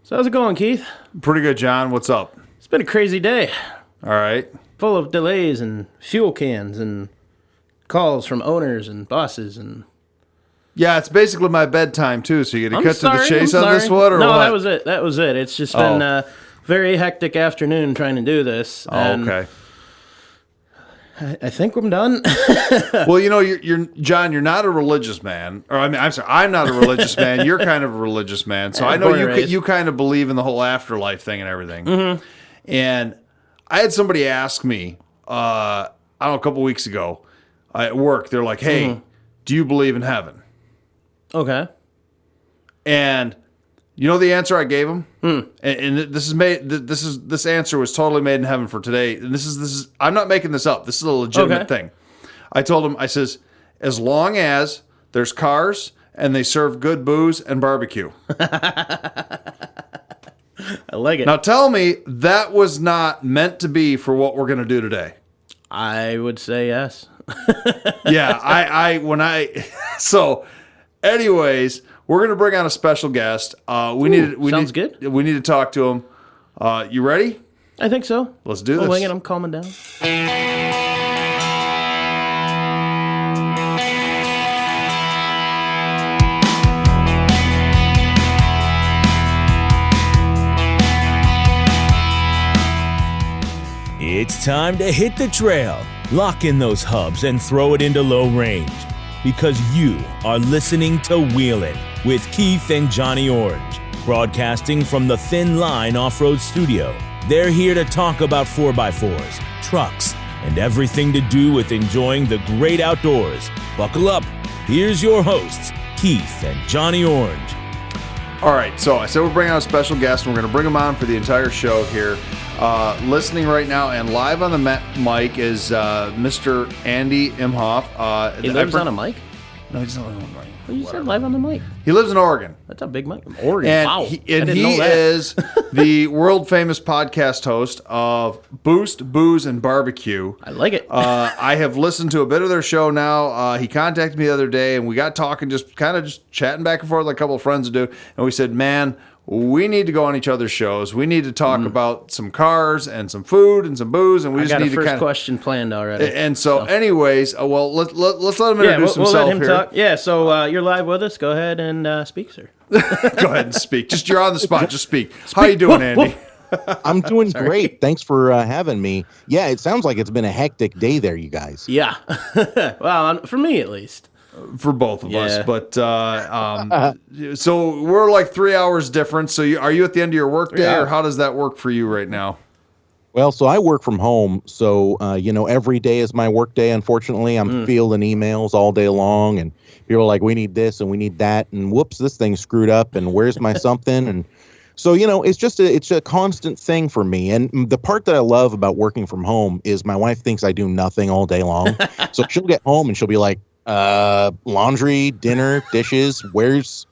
So how's it going, Keith? Pretty good, John. What's up? It's been a crazy day. All right. Full of delays and fuel cans and calls from owners and bosses and... Yeah, it's basically my bedtime, too, so you got to cut to the chase on this one, or no, what? That was it. It's just been a very hectic afternoon trying to do this. Okay. I think I'm done. Well, you know, you're John, you're not a religious man. Or, I mean, I'm sorry, I'm not a religious man. You're kind of a religious man. So I know you kind of believe in the whole afterlife thing and everything. Mm-hmm. And I had somebody ask me, I don't know, a couple weeks ago at work, they're like, hey, do you believe in heaven? Okay. And you know the answer I gave him? And this answer was totally made in heaven for today. And this is I'm not making this up. This is a legitimate thing. I told him, I says, as long as there's cars and they serve good booze and barbecue. I like it. Now tell me that was not meant to be for what we're going to do today. I would say yes. Yeah, so anyways, we're going to bring on a special guest. Sounds good. We need to talk to him. You ready? I think so. Let's do this. Wing it, I'm calming down. It's time to hit the trail, lock in those hubs, and throw it into low range. Because you are listening to Wheelin' with Keith and Johnny Orange, broadcasting from the Thin Line Off-Road Studio. They're here to talk about 4x4s, trucks, and everything to do with enjoying the great outdoors. Buckle up. Here's your hosts, Keith and Johnny Orange. All right, so I said we're bringing on a special guest, and we're going to bring him on for the entire show here. Listening right now and live on the mic is Mr. Andy Imhoff. He lives on a mic? No, he's not on a mic. Well, you said live on the mic. He lives in Oregon. That's a big mic. Oregon, And wow. he is the world-famous podcast host of Boost, Booze, and Barbecue. I like it. I have listened to a bit of their show now. He contacted me the other day, and we got talking, just chatting back and forth like a couple of friends do. And we said, man, we need to go on each other's shows. We need to talk about some cars and some food and some booze, and we just need to first question planned already. And so, anyways, well, let's let him introduce himself we'll let him here. talk. Yeah, so you're live with us. Go ahead and speak, sir. Go ahead and speak. Just you're on the spot. Just speak. How you doing, Andy? I'm doing great. Thanks for having me. Yeah, it sounds like it's been a hectic day there, you guys. Yeah. Well, for me at least. For both of us, but so we're like 3 hours different. So are you at the end of your work day, or how does that work for you right now? Well, so I work from home, so every day is my work day. Unfortunately, I'm fielding emails all day long, and people are like, "We need this and we need that," and whoops, this thing's screwed up, and where's my something? And so it's a constant thing for me. And the part that I love about working from home is my wife thinks I do nothing all day long. So she'll get home and she'll be like, laundry, dinner, dishes, where's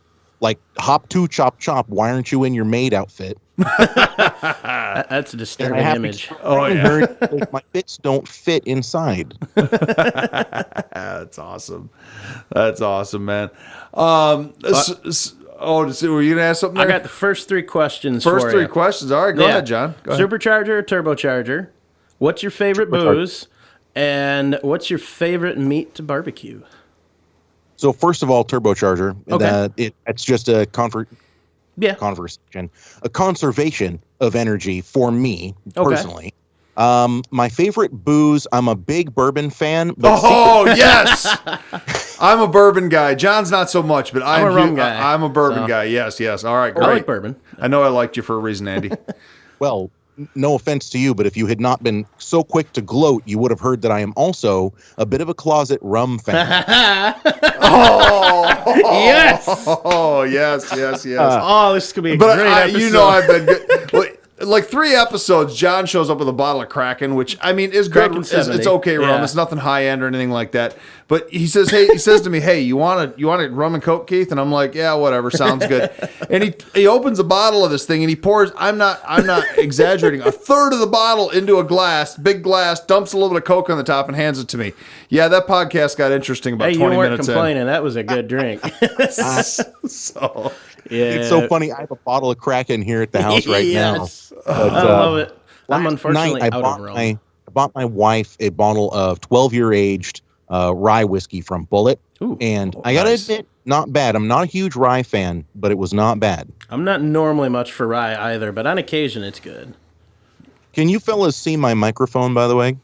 hop to chop chop, why aren't you in your maid outfit? That's a disturbing image. My bits don't fit inside. That's awesome, man. Were you gonna ask something there? I got the first three questions First three questions. All right, go ahead, John. Go ahead. Supercharger or turbocharger? What's your favorite booze? And what's your favorite meat to barbecue? So first of all, turbocharger. Okay. It's just a conservation of energy for me personally. My favorite booze, I'm a big bourbon fan. Yes! I'm a bourbon guy. John's not so much, but I'm a rum guy. I'm a bourbon guy. Yes. All right, great. I like bourbon. I know I liked you for a reason, Andy. Well, no offense to you, but if you had not been so quick to gloat, you would have heard that I am also a bit of a closet rum fan. Yes! Oh, yes. This could be a great episode. I've been good. Like 3 episodes, John shows up with a bottle of Kraken, which I mean is good. It's okay rum. Yeah. It's nothing high end or anything like that. But he says to me, "Hey, you want a rum and Coke, Keith?" And I'm like, "Yeah, whatever, sounds good." And he opens a bottle of this thing and he pours. I'm not exaggerating. A third of the bottle into a big glass, dumps a little bit of Coke on the top, and hands it to me. Yeah, that podcast got interesting about 20 minutes in. You weren't complaining. That was a good drink. It's so funny. I have a bottle of Kraken here at the house right Yes. now. But, I love it. I'm last unfortunately night, out of Rome. I bought my wife a bottle of 12-year aged rye whiskey from Bullet. Ooh, and I got to admit, not bad. I'm not a huge rye fan, but it was not bad. I'm not normally much for rye either, but on occasion it's good. Can you fellas see my microphone, by the way?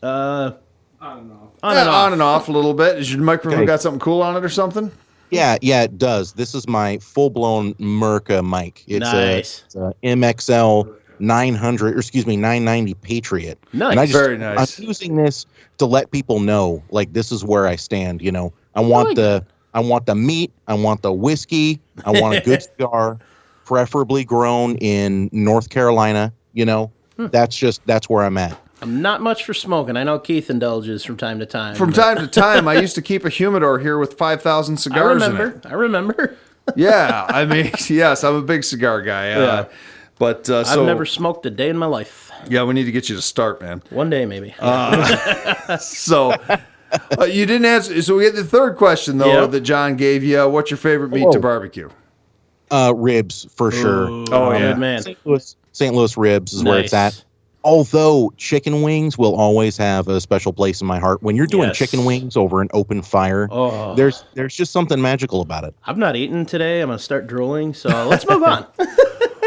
On and off a little bit. Is your microphone got something cool on it or something? Yeah, it does. This is my full-blown Merca mic. It's nice. a MXL 990 Patriot. Nice. And Very nice. I'm using this to let people know, like, this is where I stand. You know, I want the meat, I want the whiskey, I want a good cigar, preferably grown in North Carolina. You know, that's where I'm at. I'm not much for smoking. I know Keith indulges from time to time. From time to time, I used to keep a humidor here with 5,000 cigars in it. I remember. Yeah, I mean, yes, I'm a big cigar guy. Yeah. But I've never smoked a day in my life. Yeah, we need to get you to start, man. One day, maybe. So you didn't answer. So we get the third question though that John gave you. What's your favorite meat to barbecue? Ribs for sure. Oh yeah, good man. St. Louis ribs is where it's at. Although chicken wings will always have a special place in my heart. When you're doing chicken wings over an open fire, there's just something magical about it. I've not eaten today. I'm gonna start drooling. So let's move on.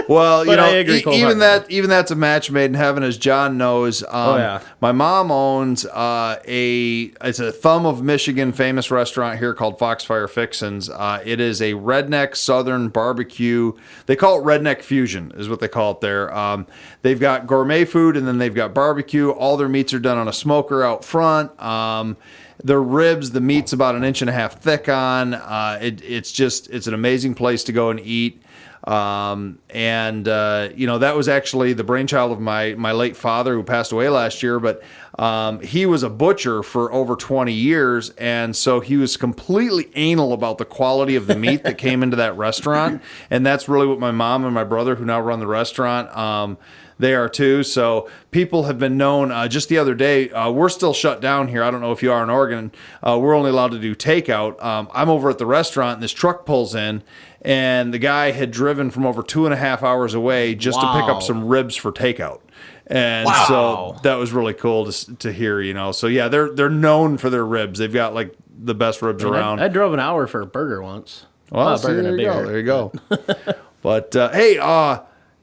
Well, you know, I agree even that's a match made in heaven, as John knows. My mom owns it's a Thumb of Michigan famous restaurant here called Foxfire Fixins. It is a redneck Southern barbecue. They call it redneck fusion, is what they call it there. They've got gourmet food and then they've got barbecue. All their meats are done on a smoker out front. Their ribs, the meat's about 1.5 inches thick on. It's an amazing place to go and eat. You know, that was actually the brainchild of my late father who passed away last year, but he was a butcher for over 20 years, and so he was completely anal about the quality of the meat that came into that restaurant, and that's really what my mom and my brother, who now run the restaurant, they are too. So people have been known. Just the other day, we're still shut down here. I don't know if you are in Oregon. We're only allowed to do takeout. I'm over at the restaurant, and this truck pulls in, and the guy had driven from over 2.5 hours away just to pick up some ribs for takeout. And so that was really cool to hear, you know. So yeah, they're known for their ribs. They've got like the best ribs around. I drove an hour for a burger once. Well, there you go. But hey,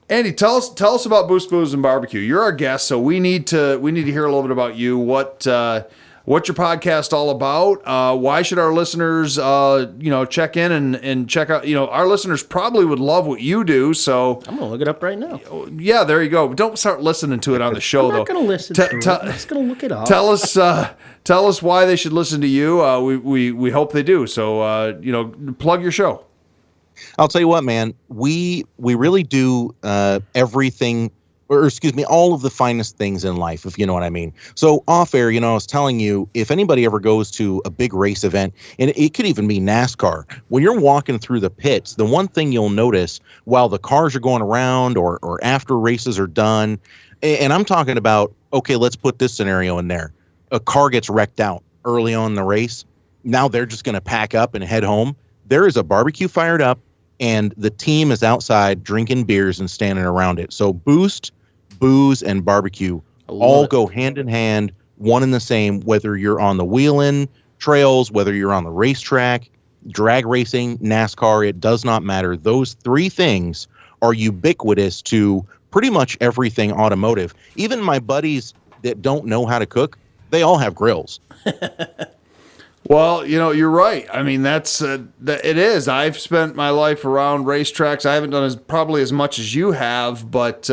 Andy, tell us about Boost Booze and Barbecue. You're our guest, so we need to hear a little bit about you. What's your podcast all about? Why should our listeners, check in and check out? You know, our listeners probably would love what you do. So I'm gonna look it up right now. Yeah, there you go. Don't start listening to it on the show, though. I'm not gonna listen to it. I'm just gonna look it up. Tell us why they should listen to you. We hope they do. So plug your show. I'll tell you what, man, we really do everything, or excuse me, all of the finest things in life, if you know what I mean. So off air, I was telling you, if anybody ever goes to a big race event, and it could even be NASCAR, when you're walking through the pits, the one thing you'll notice while the cars are going around or after races are done, and I'm talking about, okay, let's put this scenario in there. A car gets wrecked out early on in the race. Now they're just going to pack up and head home. There is a barbecue fired up, and the team is outside drinking beers and standing around it. So Boost, booze, and barbecue all go hand in hand, one and the same, whether you're on the wheeling trails, whether you're on the racetrack, drag racing, NASCAR, it does not matter. Those three things are ubiquitous to pretty much everything automotive. Even my buddies that don't know how to cook, they all have grills. Well, you're right. I mean, it is. I've spent my life around racetracks. I haven't done probably as much as you have, but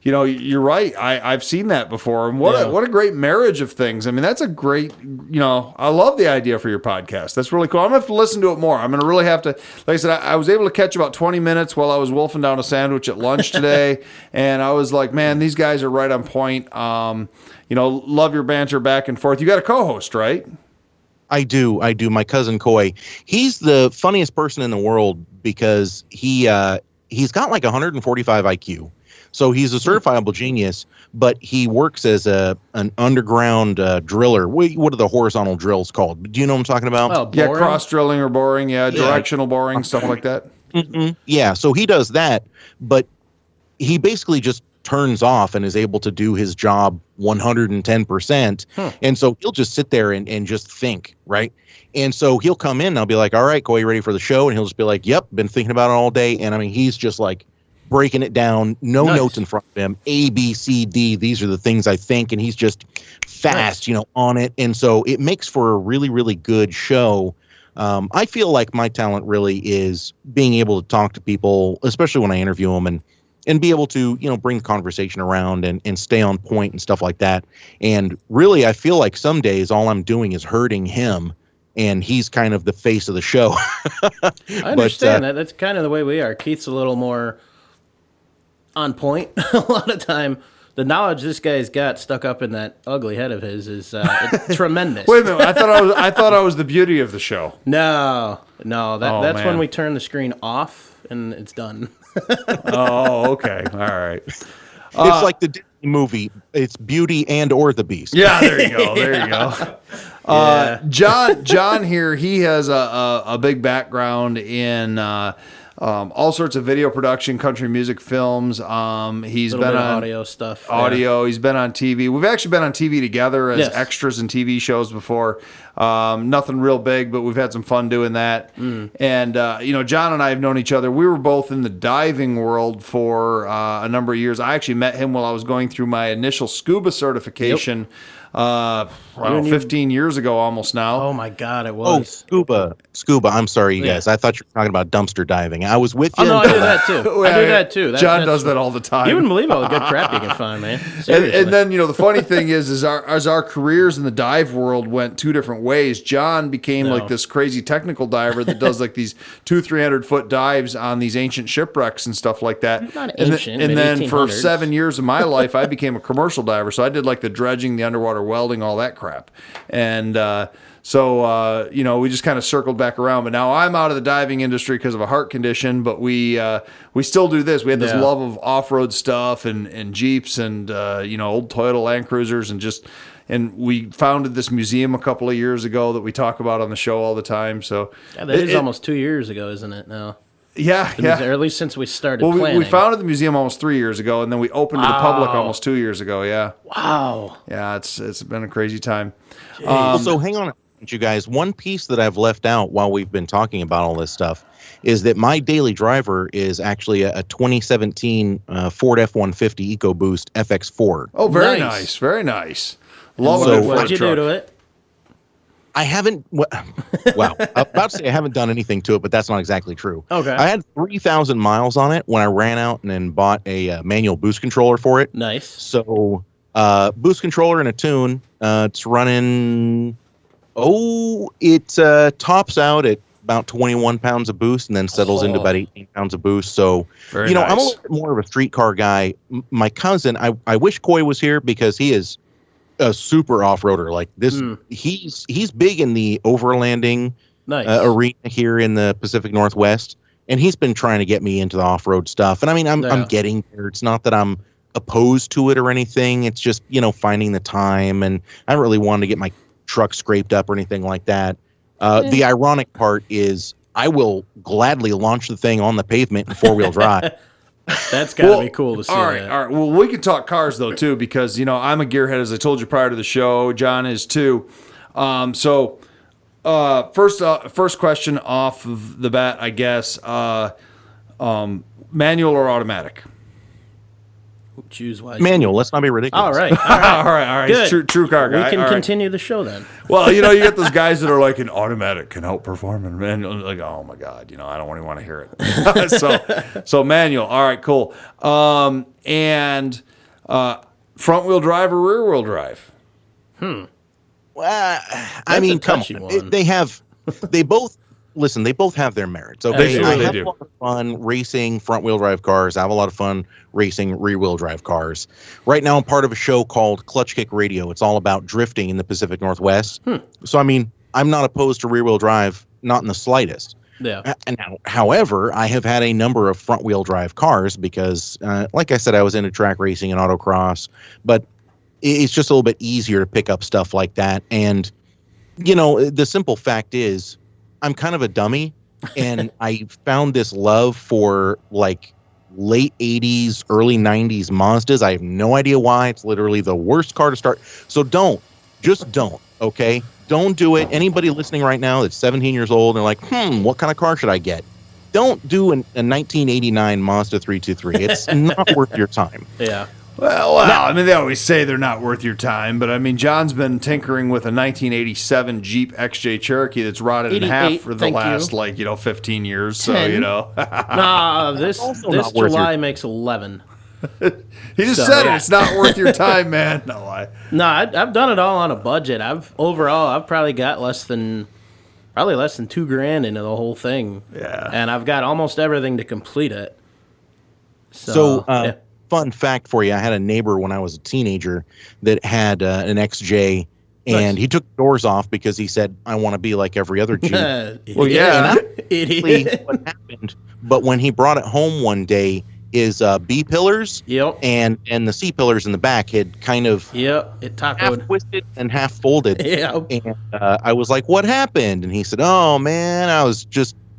you're right. I've seen that before, and what a great marriage of things. I mean, that's a great. I love the idea for your podcast. That's really cool. I'm gonna have to listen to it more. I'm gonna really have to. Like I said, I was able to catch about 20 minutes while I was wolfing down a sandwich at lunch today, and I was like, man, these guys are right on point. Love your banter back and forth. You got a co-host, right? I do. My cousin Coy, he's the funniest person in the world because he's got like 145 IQ. So he's a certifiable genius, but he works as an underground driller. What are the horizontal drills called? Do you know what I'm talking about? Yeah, cross drilling or boring. Yeah, directional boring, stuff like that. Yeah, so he does that, but he basically just turns off and is able to do his job 110%. And so he'll just sit there and just think, right? And so he'll come in and I'll be like, all right, Coy, you ready for the show? And he'll just be like, yep, been thinking about it all day. And I mean, he's just like breaking it down, no notes in front of him, A, B, C, D. These are the things I think. And he's just fast, on it. And so it makes for a really, really good show. I feel like my talent really is being able to talk to people, especially when I interview them, and be able to, bring the conversation around and stay on point and stuff like that. And really, I feel like some days all I'm doing is hurting him, and he's kind of the face of the show. I understand that. That's kind of the way we are. Keith's a little more on point. A lot of time, the knowledge this guy's got stuck up in that ugly head of his is tremendous. Wait a minute, I thought I was the beauty of the show. No, that's when we turn the screen off and it's done. Oh, okay, all right. It's like the Disney movie. It's Beauty and or the Beast. Yeah, there you go. There you go. John here. He has a big background in all sorts of video production, country music, films. He's been on audio stuff. Audio. Yeah. He's been on TV. We've actually been on TV together as extras in TV shows before. Nothing real big, but we've had some fun doing that. And, John and I have known each other. We were both in the diving world for a number of years. I actually met him while I was going through my initial scuba certification. 15 years ago almost now. Oh my God, it was. Oh, scuba. I'm sorry, you guys. I thought you were talking about dumpster diving. I was with you. Oh, no, I do that too. I do that too. John does that all the time. You wouldn't believe all the good crap you can find, man. And then, the funny thing is as our careers in the dive world went two different ways, John became like this crazy technical diver that does like these 200-300 foot dives on these ancient shipwrecks and stuff like that. Not ancient, and then 1800s. For 7 years of my life, I became a commercial diver. So I did like the dredging, the underwater welding, all that crap. And so we just kind of circled back around. But now I'm out of the diving industry because of a heart condition, but we still do this. We had this love of off-road stuff and Jeeps and old Toyota Land Cruisers and we founded this museum a couple of years ago that we talk about on the show all the time. So that is almost 2 years ago, isn't it now? Yeah. Or at least since we started planning. We founded the museum almost 3 years ago, and then we opened to the public almost 2 years ago. Yeah. Wow. Yeah, it's been a crazy time. So hang on, you guys. One piece that I've left out while we've been talking about all this stuff is that my daily driver is actually a 2017 Ford F-150 EcoBoost FX4. Oh, very nice. Very nice. Love it. What'd you do to it? I haven't, I'm about to say I haven't done anything to it, but that's not exactly true. Okay. I had 3,000 miles on it when I ran out and then bought a manual boost controller for it. Nice. So, boost controller and a tune. It's running, it tops out at about 21 pounds of boost and then settles into about 18 pounds of boost. So, very nice. I'm a little bit more of a streetcar guy. My cousin, I wish Coy was here because he is a super off-roader like this. He's big in the overlanding arena here in the Pacific Northwest, and he's been trying to get me into the off-road stuff. And I mean, I'm getting there. It's not that I'm opposed to it or anything. It's just finding the time, and I don't really want to get my truck scraped up or anything like that. The ironic part is I will gladly launch the thing on the pavement in four-wheel drive. That's got to be cool to see. All right. Well, we can talk cars though too, because I'm a gearhead, as I told you prior to the show. John is too. First question off of the bat, I guess. Manual or automatic? Choose wisely. Manual. Let's not be ridiculous. All right. Good. True car guy. We can continue the show then. Well, you get those guys that are like, an automatic can outperform an manual. Like, oh my God, I don't even want to hear it. so manual. All right, cool. And front wheel drive or rear wheel drive? Well, I mean, come on. They both have their merits. Okay, I have a lot of fun racing front-wheel drive cars. I have a lot of fun racing rear-wheel drive cars. Right now, I'm part of a show called Clutch Kick Radio. It's all about drifting in the Pacific Northwest. So, I mean, I'm not opposed to rear-wheel drive, not in the slightest. Yeah. Now, however, I have had a number of front-wheel drive cars because, like I said, I was into track racing and autocross, but it's just a little bit easier to pick up stuff like that. And, the simple fact is, I'm kind of a dummy, and I found this love for like late 80s, early 90s Mazdas. I have no idea why. It's literally the worst car to start. So just don't, okay? Don't do it. Anybody listening right now that's 17 years old and like, what kind of car should I get? Don't do a 1989 Mazda 323. It's not worth your time. Yeah. Well, I mean, they always say they're not worth your time, but I mean, John's been tinkering with a 1987 Jeep XJ Cherokee that's rotted in half for the last, 15 years. So, 10. Nah, this July makes 11. He just said it. It's not worth your time, man. No lie. No, I've done it all on a budget. I've probably got less than $2,000 into the whole thing. Yeah. And I've got almost everything to complete it. Fun fact for you, I had a neighbor when I was a teenager that had an XJ, and he took the doors off because he said, I want to be like every other Jeep. Well, yeah. Idiot. What happened, but when he brought it home one day, his B pillars and the C pillars in the back had kind of it half twisted and half folded. And I was like, what happened? And he said, oh, man,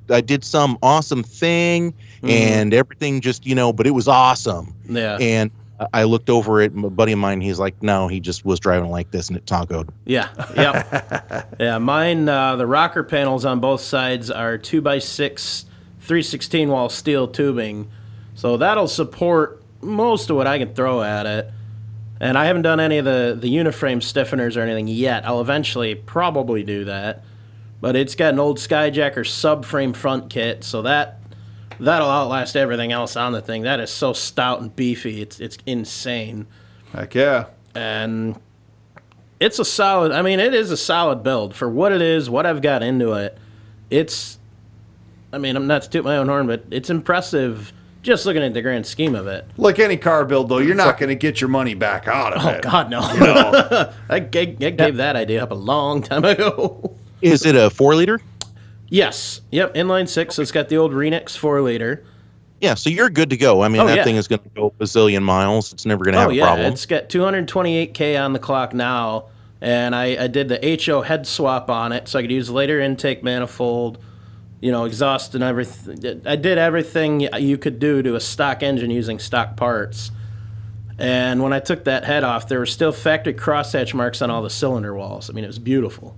I did some awesome thing and everything just, but it was awesome. Yeah. And I looked over at a buddy of mine. He's like, no, he just was driving like this and it tacoed. Yeah. Yep. Yeah. Mine, the rocker panels on both sides are 2x6, 3/16 wall steel tubing. So that'll support most of what I can throw at it. And I haven't done any of the uniframe stiffeners or anything yet. I'll eventually probably do that. But it's got an old Skyjacker subframe front kit, so that'll outlast everything else on the thing. That is so stout and beefy. It's insane. Heck yeah. And it is a solid build. For what it is, what I've got into it, I'm not to toot my own horn, but it's impressive just looking at the grand scheme of it. Like any car build, though, you're not going to get your money back out of it. Oh, God, no. I gave that idea up a long time ago. Is it a 4-liter? Yes. Yep. Inline 6. So it's got the old Renix 4-liter. Yeah. So you're good to go. I mean, that thing is going to go a bazillion miles. It's never going to have a problem. It's got 228K on the clock now. And I did the HO head swap on it so I could use later intake manifold, exhaust and everything. I did everything you could do to a stock engine using stock parts. And when I took that head off, there were still factory crosshatch marks on all the cylinder walls. I mean, it was beautiful.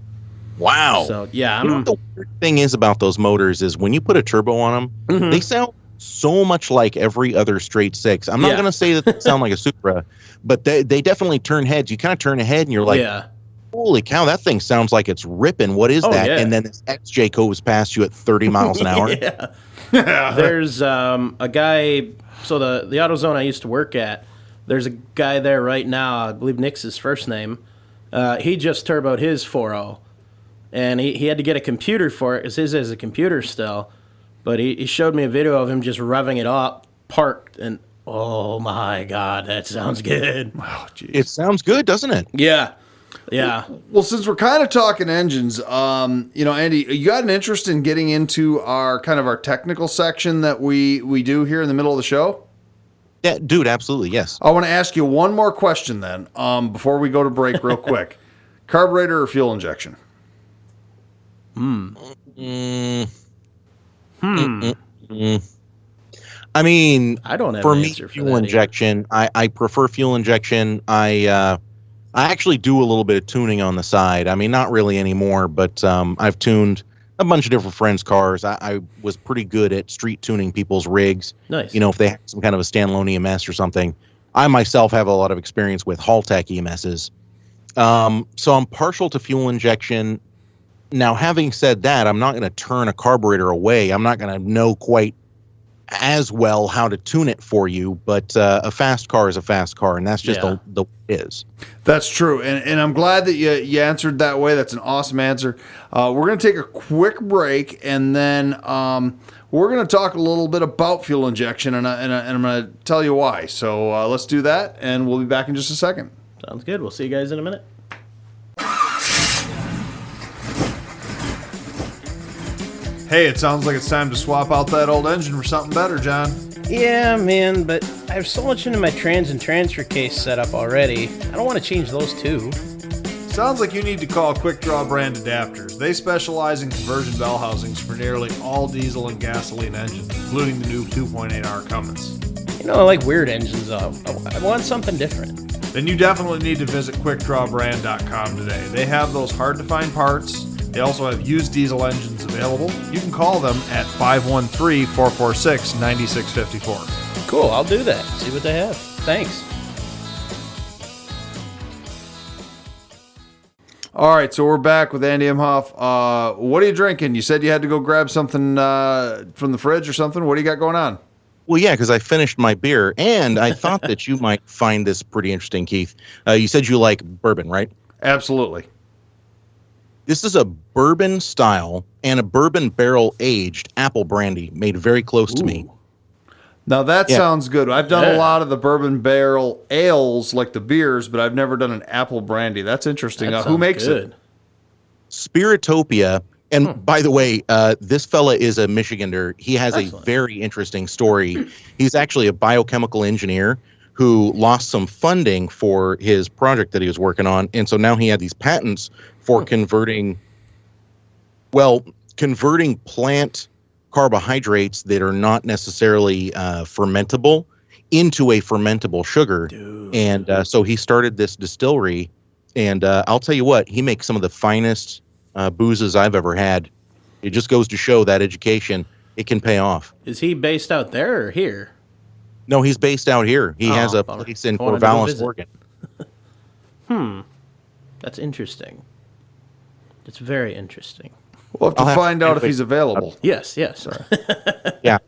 Wow. So, yeah. The weird thing is about those motors is when you put a turbo on them, they sound so much like every other straight six. I'm not going to say that they sound like a Supra, but they definitely turn heads. You kind of turn a head and you're like, holy cow, that thing sounds like it's ripping. What is that? Yeah. And then this XJ goes past you at 30 miles an hour. There's a guy, so the AutoZone I used to work at, there's a guy there right now, I believe Nick's his first name. He just turboed his 4.0. And he had to get a computer for it because his is a computer still. But he showed me a video of him just revving it up, parked, and oh my God, that sounds good. Oh, geez. It sounds good, doesn't it? Yeah. Yeah. Well, since we're kind of talking engines, Andy, you got an interest in getting into our technical section that we do here in the middle of the show? Yeah, dude, absolutely, yes. I want to ask you one more question then, before we go to break real quick. Carburetor or fuel injection? I mean, I don't have for an me, answer for fuel that injection. I prefer fuel injection. I actually do a little bit of tuning on the side. I mean, not really anymore, but I've tuned a bunch of different friends' cars. I was pretty good at street tuning people's rigs. Nice. If they had some kind of a standalone EMS or something. I myself have a lot of experience with Haltech EMSs. So I'm partial to fuel injection. Now, having said that, I'm not going to turn a carburetor away. I'm not going to know quite as well how to tune it for you, but a fast car is a fast car, and that's just the way it is. That's true, and I'm glad that you answered that way. That's an awesome answer. We're going to take a quick break, and then we're going to talk a little bit about fuel injection, and I'm going to tell you why. So let's do that, and we'll be back in just a second. Sounds good. We'll see you guys in a minute. Hey, it sounds like it's time to swap out that old engine for something better, John. Yeah, man, but I have so much into my trans and transfer case setup already. I don't want to change those too. Sounds like you need to call Quick Draw Brand Adapters. They specialize in conversion bell housings for nearly all diesel and gasoline engines, including the new 2.8R Cummins. You know, I like weird engines. I want something different. Then you definitely need to visit QuickDrawBrand.com today. They have those hard-to-find parts. They also have used diesel engines available. You can call them at 513-446-9654. Cool, I'll do that. See what they have. Thanks. All right, so we're back with Andy Imhoff. What are you drinking? You said you had to go grab something from the fridge or something. What do you got going on? Well, yeah, because I finished my beer, and I thought that you might find this pretty interesting, Keith. You said you like bourbon, right? Absolutely. This is a bourbon style and a bourbon barrel aged apple brandy made very close to me. Now that sounds good. I've done a lot of the bourbon barrel ales, like the beers, but I've never done an apple brandy. That's interesting. Who makes it? Spiritopia. And by the way, this fella is a Michigander. He has a very interesting story. He's actually a biochemical engineer who lost some funding for his project that he was working on. And so now he had these patents for converting plant carbohydrates that are not necessarily fermentable into a fermentable sugar. Dude. And so he started this distillery. And I'll tell you what, he makes some of the finest boozes I've ever had. It just goes to show that education, it can pay off. Is he based out there or here? No, he's based out here. He has a place in Corvallis, Oregon. That's interesting. It's very interesting. We'll have to find out if he's available. Yes. Yeah,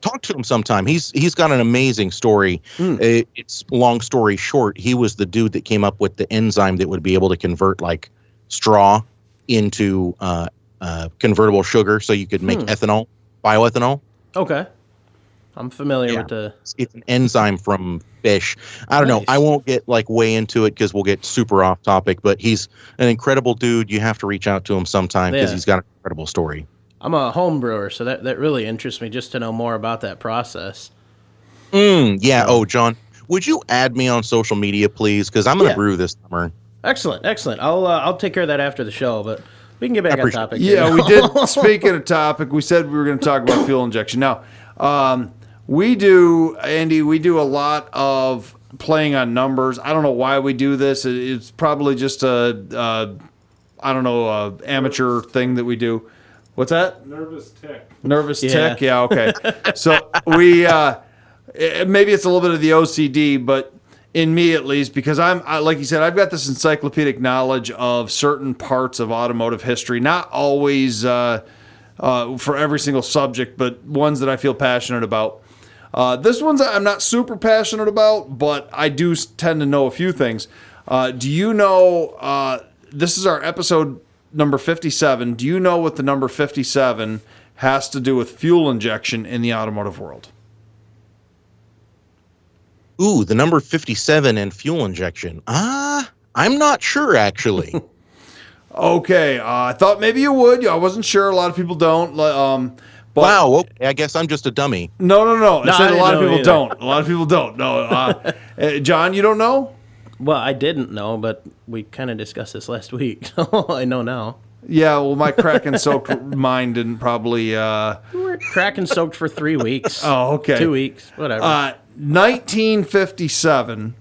talk to him sometime. He's got an amazing story. It's long story short. He was the dude that came up with the enzyme that would be able to convert like straw into convertible sugar, so you could make ethanol, bioethanol. Okay, I'm familiar with the. It's an enzyme from fish. I don't know. I won't get like way into it because we'll get super off topic. But he's an incredible dude. You have to reach out to him sometime because he's got an incredible story. I'm a home brewer, so that really interests me just to know more about that process. Yeah. Oh, John, would you add me on social media, please? Because I'm going to brew this summer. Excellent. I'll take care of that after the show, but we can get back on topic. Yeah, we did. Speaking of topic, we said we were going to talk about fuel injection. Now, we do a lot of playing on numbers. I don't know why we do this. It's probably just a amateur thing that we do. What's that? Nervous tick. Tick. Yeah. Okay. So we maybe it's a little bit of the OCD, but in me at least, because I like you said, I've got this encyclopedic knowledge of certain parts of automotive history, not always for every single subject, but ones that I feel passionate about. This one's I'm not super passionate about, but I do tend to know a few things. Do you know, this is our episode number 57. Do you know what the number 57 has to do with fuel injection in the automotive world? Ooh, the number 57 and fuel injection. I'm not sure, actually. Okay, I thought maybe you would. I wasn't sure. A lot of people don't. But wow, okay, I guess I'm just a dummy. No. I said a lot of people don't. A lot of people don't. No, John, you don't know? Well, I didn't know, but we kind of discussed this last week. I know now. Yeah, well, my crack-and-soaked mind didn't probably... We were crack-and-soaked for 3 weeks. Oh, okay. 2 weeks, whatever. 1957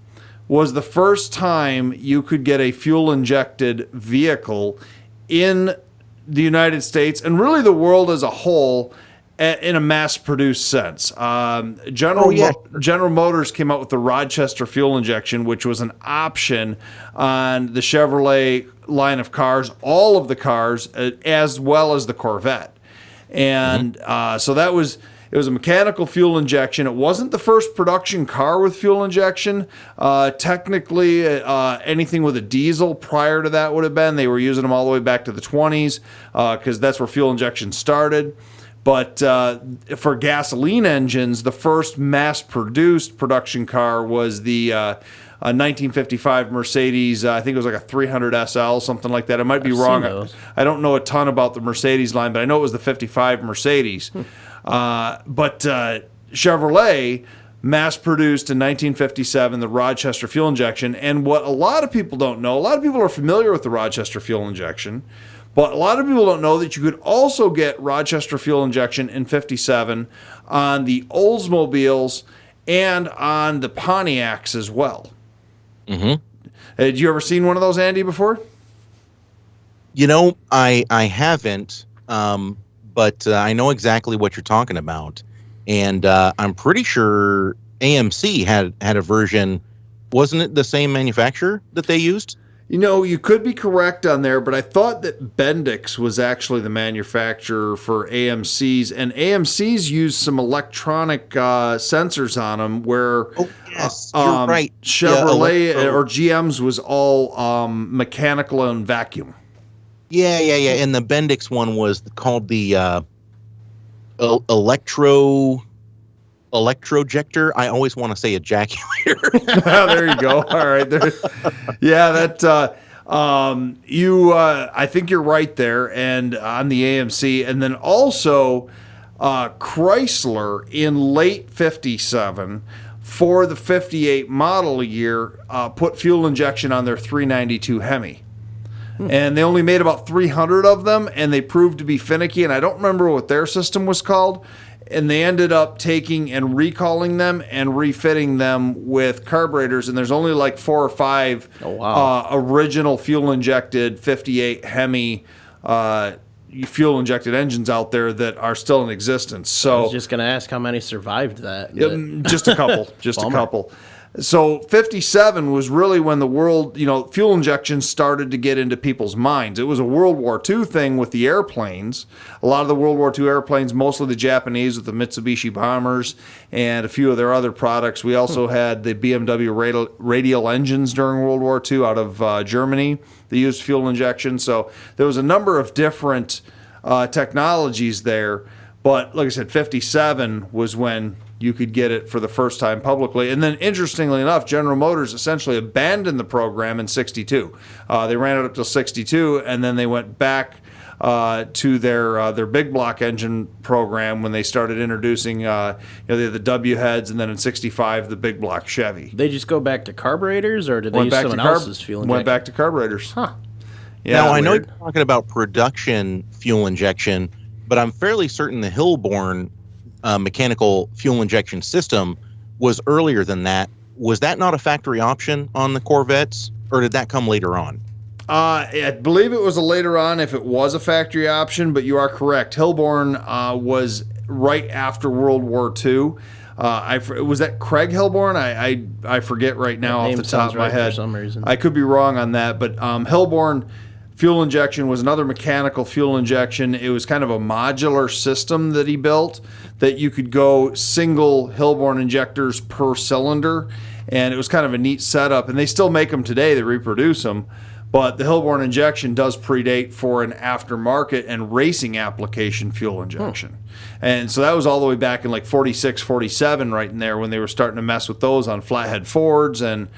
was the first time you could get a fuel-injected vehicle in the United States, and really the world as a whole, in a mass-produced sense. General Motors came out with the Rochester fuel injection, which was an option on the Chevrolet line of cars, all of the cars, as well as the Corvette. And so it was a mechanical fuel injection. It wasn't the first production car with fuel injection. Technically, anything with a diesel prior to that would have been. They were using them all the way back to the 20s because that's where fuel injection started. But for gasoline engines, the first mass-produced production car was the 1955 Mercedes. I think it was like a 300 SL, something like that. I might be wrong. I don't know a ton about the Mercedes line, but I know it was the 55 Mercedes. But Chevrolet mass-produced in 1957, the Rochester fuel injection. And what a lot of people don't know, a lot of people are familiar with the Rochester fuel injection, but a lot of people don't know that you could also get Rochester fuel injection in 57 on the Oldsmobiles and on the Pontiacs as well. Mm-hmm. Had you ever seen one of those, Andy, before? You know, I haven't, but I know exactly what you're talking about. And I'm pretty sure AMC had a version. Wasn't it the same manufacturer that they used? You know, you could be correct on there, but I thought that Bendix was actually the manufacturer for AMC's, and AMC's used some electronic sensors on them where yes, you're right. Chevrolet or GM's was all mechanical and vacuum. Yeah. And the Bendix one was called the electrojector. I always want to say ejaculator. There you go. All right. Yeah, that I think you're right there, and on the AMC, and then also Chrysler in late 57 for the 58 model year put fuel injection on their 392 Hemi. And they only made about 300 of them, and they proved to be finicky, and I don't remember what their system was called. And they ended up taking and recalling them and refitting them with carburetors. And there's only like 4 or 5 original fuel-injected 58 Hemi fuel-injected engines out there that are still in existence. So I was just going to ask how many survived that. Just a couple. Just a couple. So 57 was really when the world, fuel injection started to get into people's minds. It was a World War II thing with the airplanes. A lot of the World War II airplanes, mostly the Japanese with the Mitsubishi bombers and a few of their other products. We also had the BMW radial engines during World War II out of Germany. They used fuel injection. So there was a number of different technologies there. But like I said, 57 was when you could get it for the first time publicly. And then, interestingly enough, General Motors essentially abandoned the program in 62. They ran it up till 62, and then they went back to their big block engine program when they started introducing they had the W heads, and then in 65 the big block Chevy. They just go back to carburetors, or did they use someone else's fuel injection? Went back to carburetors. Huh. Yeah, now I know you're talking about production fuel injection, but I'm fairly certain the Hillborn mechanical fuel injection system was earlier than that. Was that not a factory option on the Corvettes, or did that come later on? I believe it was a later on if it was a factory option, but you are correct. Hillborn was right after World War II. Was that Craig Hillborn? I forget right now off the top of my head. For some reason. I could be wrong on that, but Hillborn fuel injection was another mechanical fuel injection. It was kind of a modular system that he built that you could go single Hillborn injectors per cylinder, and it was kind of a neat setup. And they still make them today. They reproduce them. But the Hillborn injection does predate for an aftermarket and racing application fuel injection. And so that was all the way back in like 46, 47 right in there when they were starting to mess with those on flathead Fords and,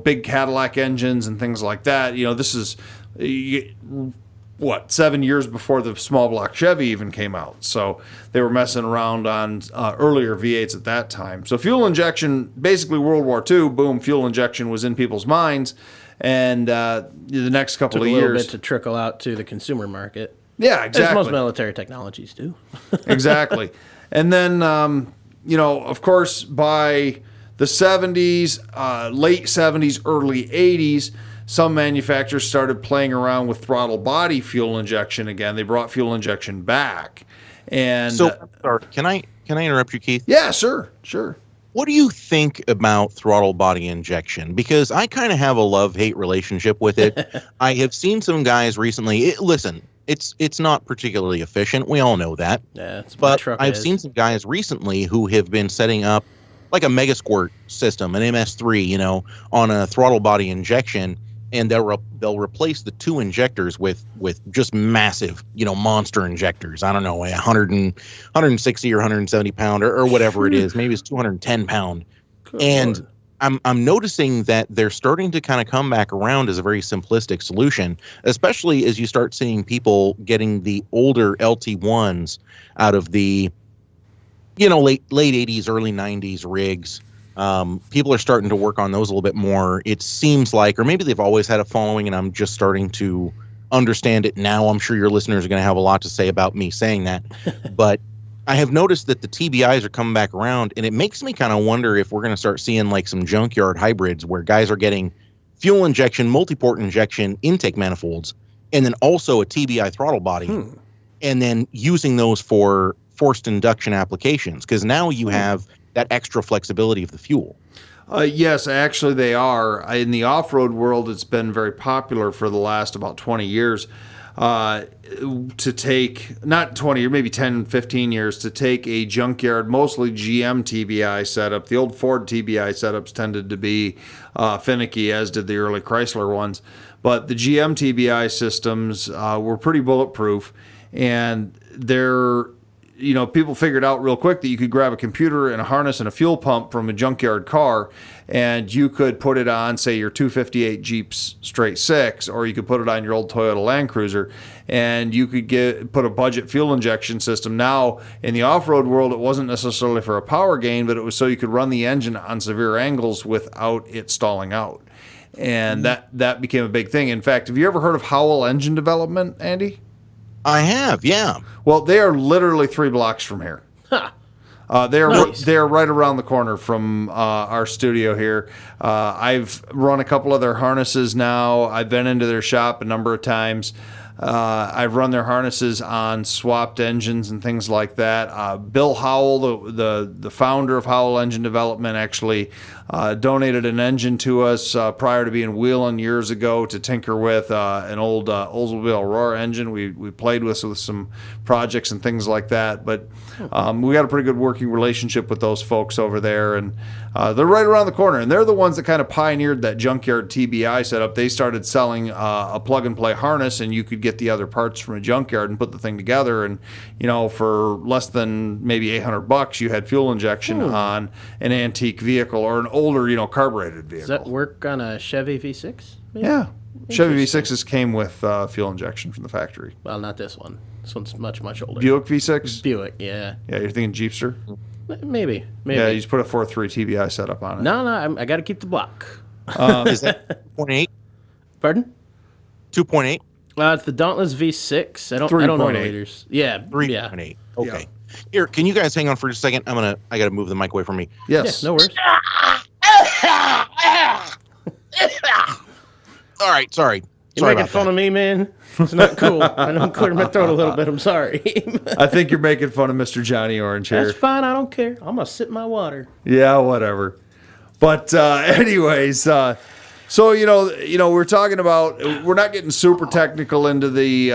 big Cadillac engines and things like that. This is, 7 years before the small block Chevy even came out. So they were messing around on earlier V8s at that time. So fuel injection, basically World War II, boom, fuel injection was in people's minds. And the next couple of years, a little bit to trickle out to the consumer market. Yeah, exactly. As most military technologies do. Exactly. And then, of course, by the 70s, late 70s, early 80s, some manufacturers started playing around with throttle body fuel injection again. They brought fuel injection back. And so, can I interrupt you, Keith? Yeah, sure. What do you think about throttle body injection? Because I kind of have a love-hate relationship with it. I have seen some guys recently. It's not particularly efficient. We all know that. Yeah, but I've seen some guys recently who have been setting up like a Mega Squirt system, an MS3, on a throttle body injection, and they'll replace the 2 injectors with just massive, monster injectors. I don't know, 160 or 170 pound or whatever it is. Maybe it's 210 pound. Good and Lord. I'm noticing that they're starting to kind of come back around as a very simplistic solution, especially as you start seeing people getting the older LT1s out of the late 80s, early 90s rigs. People are starting to work on those a little bit more. It seems like, or maybe they've always had a following, and I'm just starting to understand it now. I'm sure your listeners are going to have a lot to say about me saying that, but I have noticed that the TBIs are coming back around, and it makes me kind of wonder if we're going to start seeing like some junkyard hybrids where guys are getting fuel injection, multi-port injection, intake manifolds, and then also a TBI throttle body, and then using those for forced induction applications, because now you have that extra flexibility of the fuel. Yes, actually they are. In the off-road world, it's been very popular for the last about 20 years to take, not 20 or maybe 10, 15 years, to take a junkyard, mostly GM TBI setup. The old Ford TBI setups tended to be finicky, as did the early Chrysler ones. But the GM TBI systems were pretty bulletproof, and they're, people figured out real quick that you could grab a computer and a harness and a fuel pump from a junkyard car, and you could put it on, say, your 258 Jeep Straight 6, or you could put it on your old Toyota Land Cruiser, and you could put a budget fuel injection system. Now, in the off-road world, it wasn't necessarily for a power gain, but it was so you could run the engine on severe angles without it stalling out. And that became a big thing. In fact, have you ever heard of Howell Engine Development, Andy? I have, yeah. Well, they are literally 3 blocks from here. They're right around the corner from our studio here. I've run a couple of their harnesses now. I've been into their shop a number of times. I've run their harnesses on swapped engines and things like that. Bill Howell, the founder of Howell Engine Development, actually donated an engine to us prior to being wheeling years ago to tinker with an old Oldsmobile Aurora engine. We played with some projects and things like that. But we got a pretty good working relationship with those folks over there, and they're right around the corner. And they're the ones that kind of pioneered that junkyard TBI setup. They started selling a plug-and-play harness, and you could get the other parts from a junkyard and put the thing together. And for less than maybe $800, you had fuel injection on an antique vehicle or an older, carbureted vehicle. Does that work on a Chevy V6? Maybe? Yeah. Chevy V6s came with fuel injection from the factory. Well, not this one. This one's much, much older. Buick V6? Buick, yeah. Yeah, you're thinking Jeepster? Maybe. Yeah, you just put a 4.3 TBI setup on it. No, I got to keep the block. Is that 2.8? Pardon? 2.8? It's the Dauntless V6. I don't know the liters. Yeah, 3.8. Yeah. Okay. Yeah. Here, can you guys hang on for just a second? I got to move the mic away from me. Yes. Yeah, no worries. All right, sorry. You're making fun of me, man. It's not cool. I know I'm clearing my throat a little bit. I'm sorry. I think you're making fun of Mr. Johnny Orange here. That's fine. I don't care. I'm going to sip my water. Yeah, whatever. But anyways, so we're talking about, we're not getting super technical into the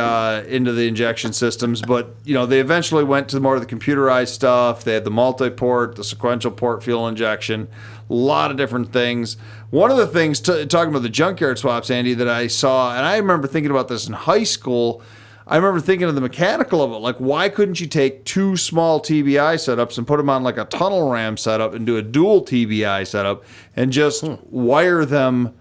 injection systems, but they eventually went to more of the computerized stuff. They had the multi-port, the sequential port fuel injection, a lot of different things. One of the things, talking about the junkyard swaps, Andy, that I saw, and I remember thinking about this in high school. I remember thinking of the mechanical of it. Like, why couldn't you take 2 small TBI setups and put them on like a tunnel ram setup and do a dual TBI setup and just wire them,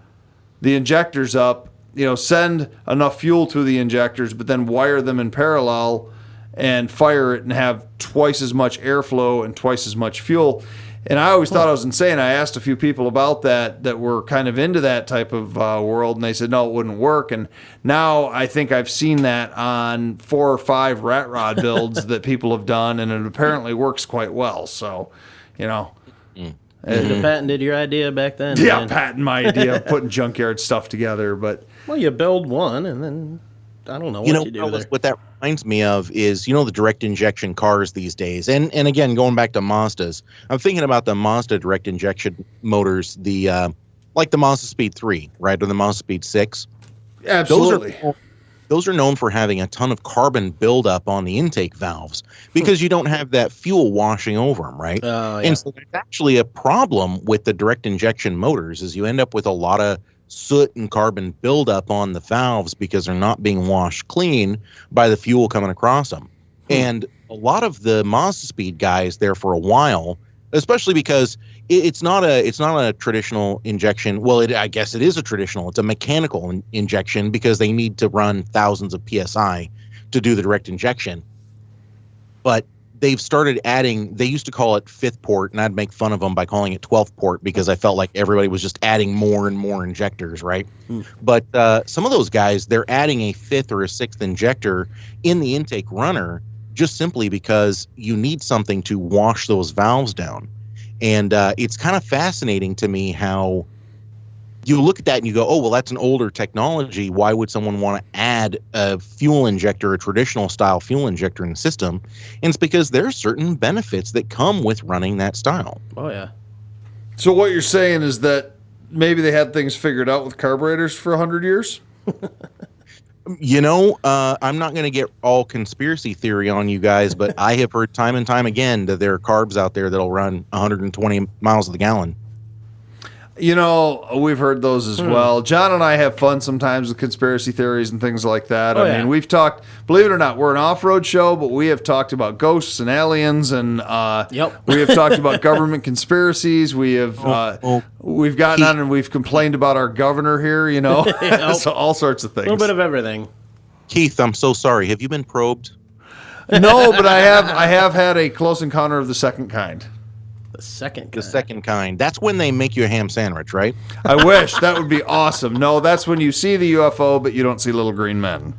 the injectors up, send enough fuel to the injectors, but then wire them in parallel and fire it and have twice as much airflow and twice as much fuel. And I always thought I was insane. I asked a few people about that were kind of into that type of world, and they said, no, it wouldn't work. And now I think I've seen that on 4 or 5 rat rod builds that people have done, and it apparently works quite well. So, You patented your idea back then. Yeah, man. patent my idea of putting junkyard stuff together. But well, you build one, and then I don't know what you do there. What that reminds me of is, the direct injection cars these days. And again, going back to Mazdas, I'm thinking about the Mazda direct injection motors, like the Mazda Speed 3, right? Or the Mazda Speed 6. Absolutely. Those are known for having a ton of carbon buildup on the intake valves because you don't have that fuel washing over them, right? Yeah. And so that's actually a problem with the direct injection motors is you end up with a lot of soot and carbon buildup on the valves because they're not being washed clean by the fuel coming across them. And a lot of the Mazda Speed guys there for a while, especially because it's not a traditional injection. Well, I guess it is a traditional. It's a mechanical injection because they need to run thousands of PSI to do the direct injection. But they've started adding, they used to call it fifth port, and I'd make fun of them by calling it 12th port because I felt like everybody was just adding more and more injectors, right? But some of those guys, they're adding a fifth or a sixth injector in the intake runner just simply because you need something to wash those valves down. And it's kind of fascinating to me how you look at that and you go, oh, well, that's an older technology. Why would someone want to add a fuel injector, a traditional style fuel injector in the system? And it's because there are certain benefits that come with running that style. Oh, yeah. So what you're saying is that maybe they had things figured out with carburetors for 100 years? You know, I'm not going to get all conspiracy theory on you guys, but I have heard time and time again that there are carbs out there that'll run 120 miles to the gallon. You know, we've heard those as well. John and I have fun sometimes with conspiracy theories and things like that. I mean, we've talked, believe it or not, we're an off-road show, but we have talked about ghosts and aliens, and we have talked about government conspiracies. We have we've gotten on and we've complained about our governor here, you know, so all sorts of things. A little bit of everything. Keith, I'm so sorry. Have you been probed? No, but I have had a close encounter of the second kind. The second kind. The second kind. That's when they make you a ham sandwich, right? I wish. That would be awesome. No, that's when you see the UFO, but you don't see little green men.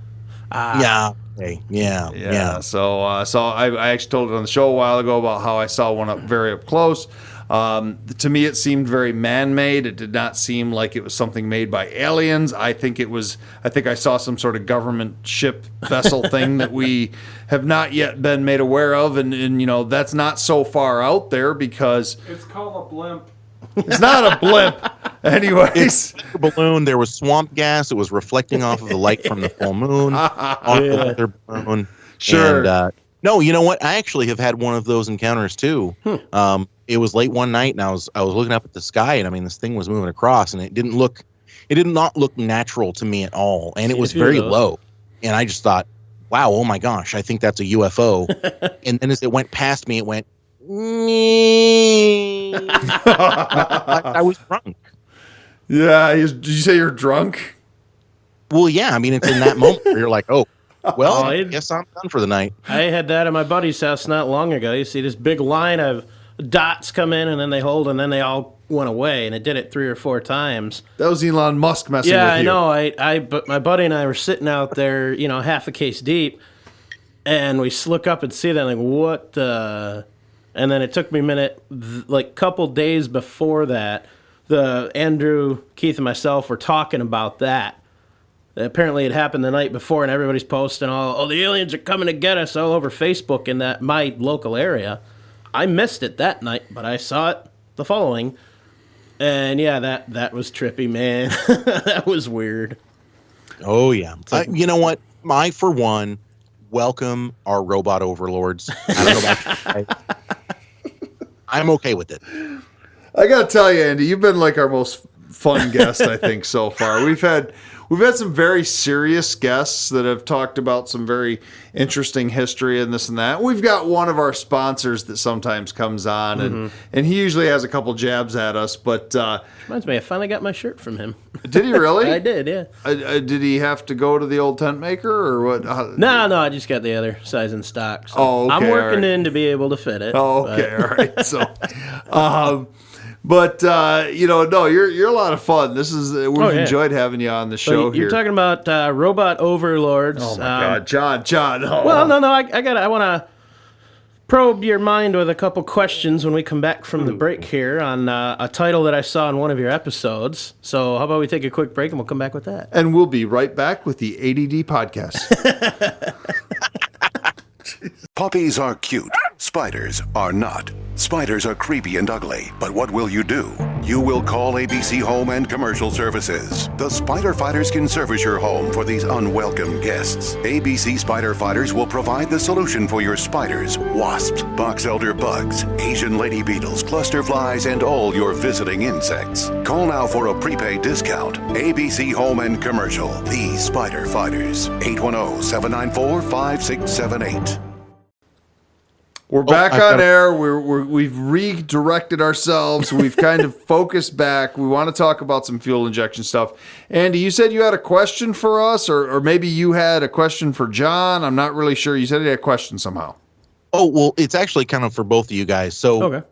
Yeah. Okay. Yeah. So I actually told it on the show a while ago about how I saw one very up close. To me, it seemed very man-made. It did not seem like it was something made by aliens. I think I saw some sort of government ship vessel thing that we have not yet been made aware of. And you know, that's not so far out there because it's called a blimp. It's not a blimp. Anyways. It's a balloon. There was swamp gas. It was reflecting off of the light from the full moon on the weather balloon. Sure. And, no, you know what? I actually have had one of those encounters too. It was late one night, and I was looking up at the sky, and I mean, this thing was moving across, and it did not look natural to me at all, and it was very low. And I just thought, wow, oh my gosh, I think that's a UFO. And then as it went past me, it went. I was drunk. Yeah, did you say you're drunk? Well, yeah. I mean, it's in that moment where you're like, oh. Well, I guess I'm done for the night. I had that at my buddy's house not long ago. You see this big line of dots come in, and then they hold, and then they all went away, and it did it 3 or 4 times. That was Elon Musk messing with you. Yeah, I know. But my buddy and I were sitting out there, you know, half a case deep, and we look up and see that, like, what the... And then it took me a minute, like, couple days before that, Andrew, Keith, and myself were talking about that. Apparently it happened the night before, and everybody's posting the aliens are coming to get us all over Facebook in my local area. I missed it that night, but I saw it the following. And yeah, that was trippy, man. That was weird. Oh, yeah. You know what? I, for one, welcome our robot overlords. I don't know about you. I'm okay with it. I got to tell you, Andy, you've been like our most fun guest, I think, so far. We've had some very serious guests that have talked about some very interesting history and this and that. We've got one of our sponsors that sometimes comes on, and he usually has a couple jabs at us. But reminds me, I finally got my shirt from him. Did he really? I did, yeah. Did he have to go to the old tent maker or what? No, I just got the other size in stock. So okay, I'm working in to be able to fit it. Oh, okay, all right. So, but you know, no, you're a lot of fun. This is we've enjoyed having you on the show here. You're talking about robot overlords. Oh my God, John. Oh. Well, no, I want to probe your mind with a couple questions when we come back from the break here on a title that I saw in one of your episodes. So how about we take a quick break and we'll come back with that. And we'll be right back with the ADD podcast. Puppies are cute. Spiders are not. Spiders are creepy and ugly. But what will you do? You will call ABC Home and Commercial Services. The Spider Fighters can service your home for these unwelcome guests. ABC Spider Fighters will provide the solution for your spiders, wasps, box elder bugs, Asian lady beetles, cluster flies, and all your visiting insects. Call now for a prepaid discount. ABC Home and Commercial. The Spider Fighters. 810-794-5678. We're back on air. We've redirected ourselves. We've kind of focused back. We want to talk about some fuel injection stuff. Andy, you said you had a question for us, or maybe you had a question for John. I'm not really sure. You said you had a question somehow. Oh, well, it's actually kind of for both of you guys. So Okay.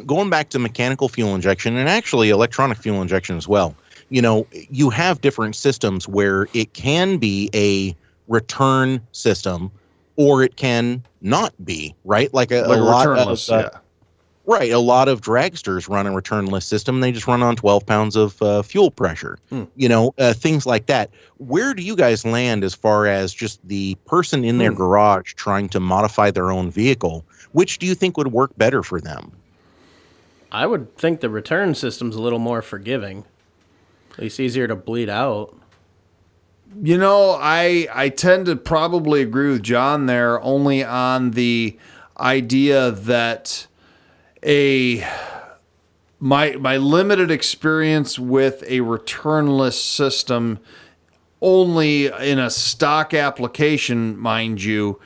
going back to mechanical fuel injection and actually electronic fuel injection as well, you have different systems where it can be a return system or it can not be, right? Like a lot returnless, of right. A lot of dragsters run a returnless system. They just run on 12 pounds of fuel pressure, things like that. Where do you guys land as far as just the person in their garage trying to modify their own vehicle? Which do you think would work better for them? I would think the return system's a little more forgiving. At least easier to bleed out. I tend to probably agree with John there, only on the idea that my limited experience with a returnless system, only in a stock application, mind you,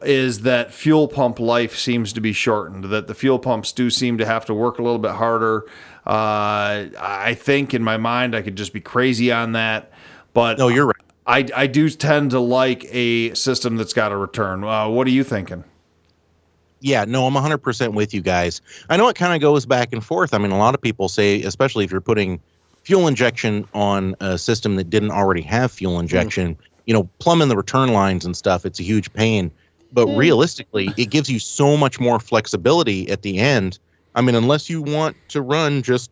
is that fuel pump life seems to be shortened, that the fuel pumps do seem to have to work a little bit harder. I think in my mind I could just be crazy on that, but no, you're right. I do tend to like a system that's got a return. What are you thinking? Yeah, no, I'm 100% with you guys. I know it kind of goes back and forth. I mean, a lot of people say, especially if you're putting fuel injection on a system that didn't already have fuel injection, plumbing the return lines and stuff, it's a huge pain. But realistically, it gives you so much more flexibility at the end. I mean, unless you want to run just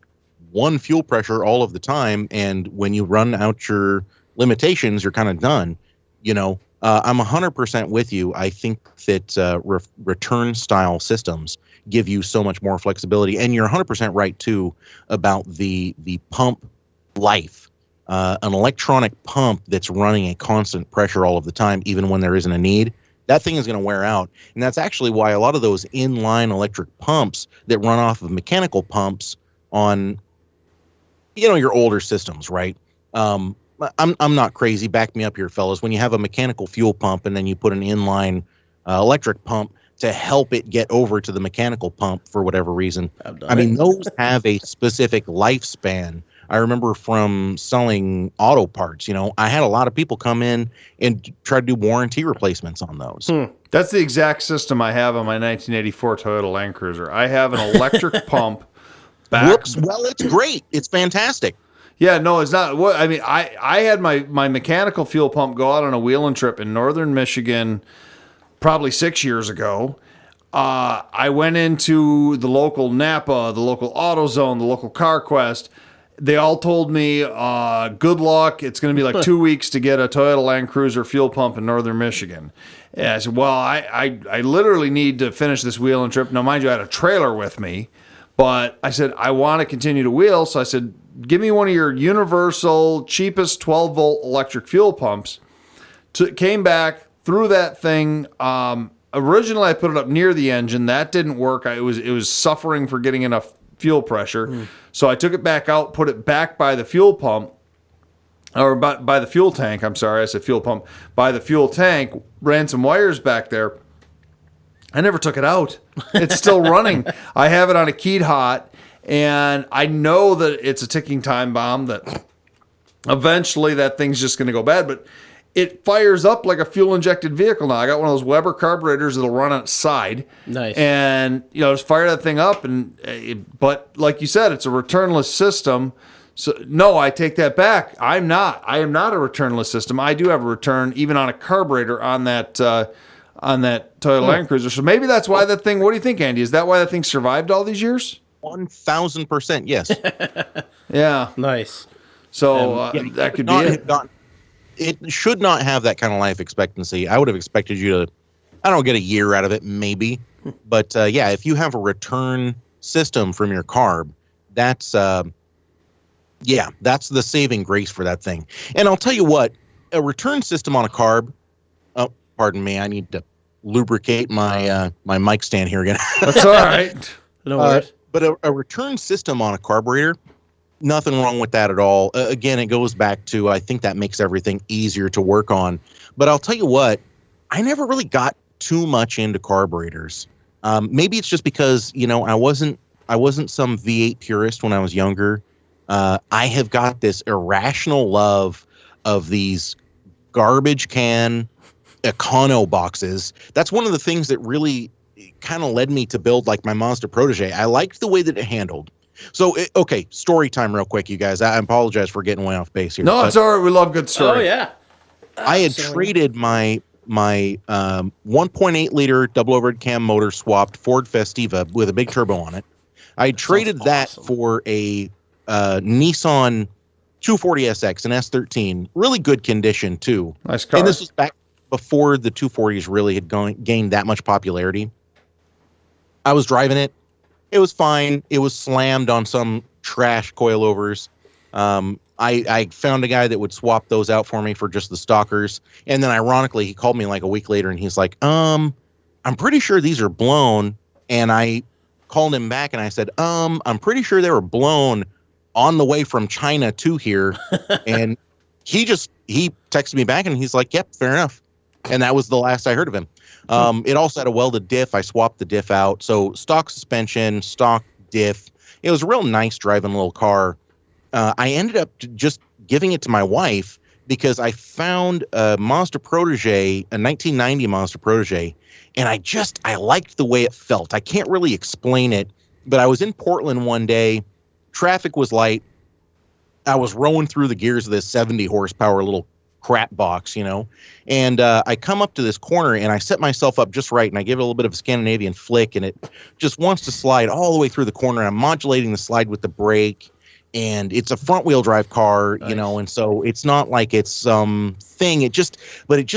one fuel pressure all of the time, and when you run out your limitations, you're kind of done, I'm 100% with you. I think that return style systems give you so much more flexibility. And you're 100% right, too, about the pump life. An electronic pump that's running a constant pressure all of the time, even when there isn't a need, that thing is going to wear out. And that's actually why a lot of those inline electric pumps that run off of mechanical pumps on, your older systems, right? I'm not crazy. Back me up here, fellas. When you have a mechanical fuel pump and then you put an inline electric pump to help it get over to the mechanical pump for whatever reason, I mean, those have a specific lifespan. I remember from selling auto parts, I had a lot of people come in and try to do warranty replacements on those. That's the exact system I have on my 1984 Toyota Land Cruiser. I have an electric pump. Whoops. Well, it's great. It's fantastic. Yeah, no, it's not. What I mean, I had my mechanical fuel pump go out on a wheeling trip in northern Michigan probably 6 years ago. I went into the local Napa, the local AutoZone, the local CarQuest. They all told me, good luck. It's going to be like 2 weeks to get a Toyota Land Cruiser fuel pump in northern Michigan. And I said, well, I literally need to finish this wheeling trip. Now, mind you, I had a trailer with me. But I said, I want to continue to wheel. So I said, give me one of your universal, cheapest 12-volt electric fuel pumps. Came back, threw that thing. Originally, I put it up near the engine. That didn't work. It was suffering for getting enough fuel pressure. So I took it back out, put it back by the fuel pump, or by the fuel tank. I'm sorry, I said fuel pump. By the fuel tank, ran some wires back there. I never took it out. It's still running. I have it on a keyed hot, and I know that it's a ticking time bomb, that eventually that thing's just going to go bad, but it fires up like a fuel-injected vehicle now. I got one of those Weber carburetors that'll run on its side. Nice. And, just fire that thing up, but like you said, it's a returnless system. So, no, I take that back. I am not a returnless system. I do have a return, even on a carburetor on that Toyota Land Cruiser. So maybe that's why that thing, what do you think, Andy? Is that why that thing survived all these years? 1,000%, yes. Yeah. Nice. So that could be it. It should not have that kind of life expectancy. I would have expected you to, get a year out of it, maybe. But if you have a return system from your carb, that's the saving grace for that thing. And I'll tell you what, a return system on a carb, pardon me, I need to lubricate my my mic stand here again. That's all right. No worries. But a return system on a carburetor, nothing wrong with that at all. Again, it goes back to, I think that makes everything easier to work on. But I'll tell you what, I never really got too much into carburetors. Maybe it's just because, I wasn't some V8 purist when I was younger. I have got this irrational love of these garbage can Econo boxes. That's one of the things that really kind of led me to build like my Mazda Protege. I liked the way that it handled. So, okay, story time real quick, you guys. I apologize for getting way off base here. No, it's all right. We love good story. Oh, yeah. I had traded my 1.8 liter double overhead cam motor swapped Ford Festiva with a big turbo on it. I traded that for a Nissan 240SX, an S13, really good condition too. Nice car. And this was back before the 240s really had gained that much popularity. I was driving it. It was fine. It was slammed on some trash coilovers. I found a guy that would swap those out for me for just the stalkers. And then ironically, he called me like a week later and he's like, I'm pretty sure these are blown. And I called him back and I said, I'm pretty sure they were blown on the way from China to here. And he texted me back and he's like, yep, fair enough. And that was the last I heard of him. It also had a welded diff. I swapped the diff out. So stock suspension, stock diff. It was a real nice driving little car. I ended up just giving it to my wife because I found a Mazda Protege, a 1990 Mazda Protege, and I liked the way it felt. I can't really explain it, but I was in Portland one day. Traffic was light. I was rowing through the gears of this 70 horsepower little crap box, and I come up to this corner and I set myself up just right and I give it a little bit of a Scandinavian flick and it just wants to slide all the way through the corner and I'm modulating the slide with the brake. And it's a front wheel drive car, nice. And so it's not like it's some thing. It just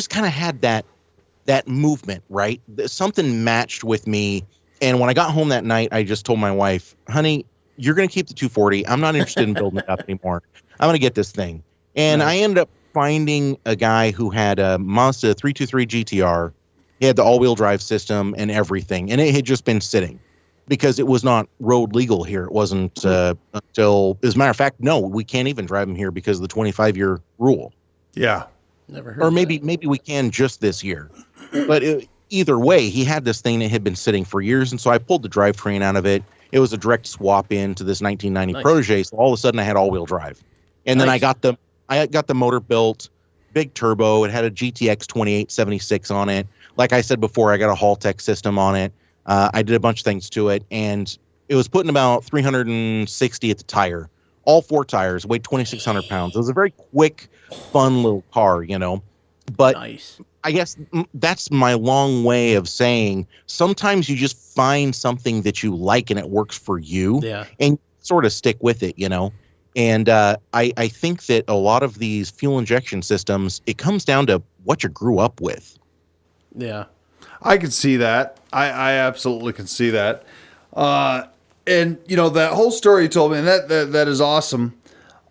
kind of had that movement, right? Something matched with me. And when I got home that night, I just told my wife, honey, you're going to keep the 240. I'm not interested in building it up anymore. I'm going to get this thing. And nice. I ended up finding a guy who had a Mazda 323 GTR. He had the all-wheel drive system and everything. And it had just been sitting. Because it was not road legal here. It wasn't until, as a matter of fact, no, we can't even drive them here because of the 25-year rule. Yeah. Never heard or maybe we can just this year. But either way, he had this thing that had been sitting for years, and so I pulled the drivetrain out of it. It was a direct swap into this 1990 nice. Protege, so all of a sudden I had all-wheel drive. And nice. Then I got the motor built, big turbo. It had a GTX 2876 on it. Like I said before, I got a Haltech system on it. I did a bunch of things to it, and it was putting about 360 at the tire. All four tires, weighed 2,600 pounds. It was a very quick, fun little car, But nice. I guess that's my long way of saying sometimes you just find something that you like and it works for you, and sort of stick with it, And I think that a lot of these fuel injection systems, it comes down to what you grew up with. Yeah. I can see that. I absolutely can see that. And that whole story you told me, and that is awesome.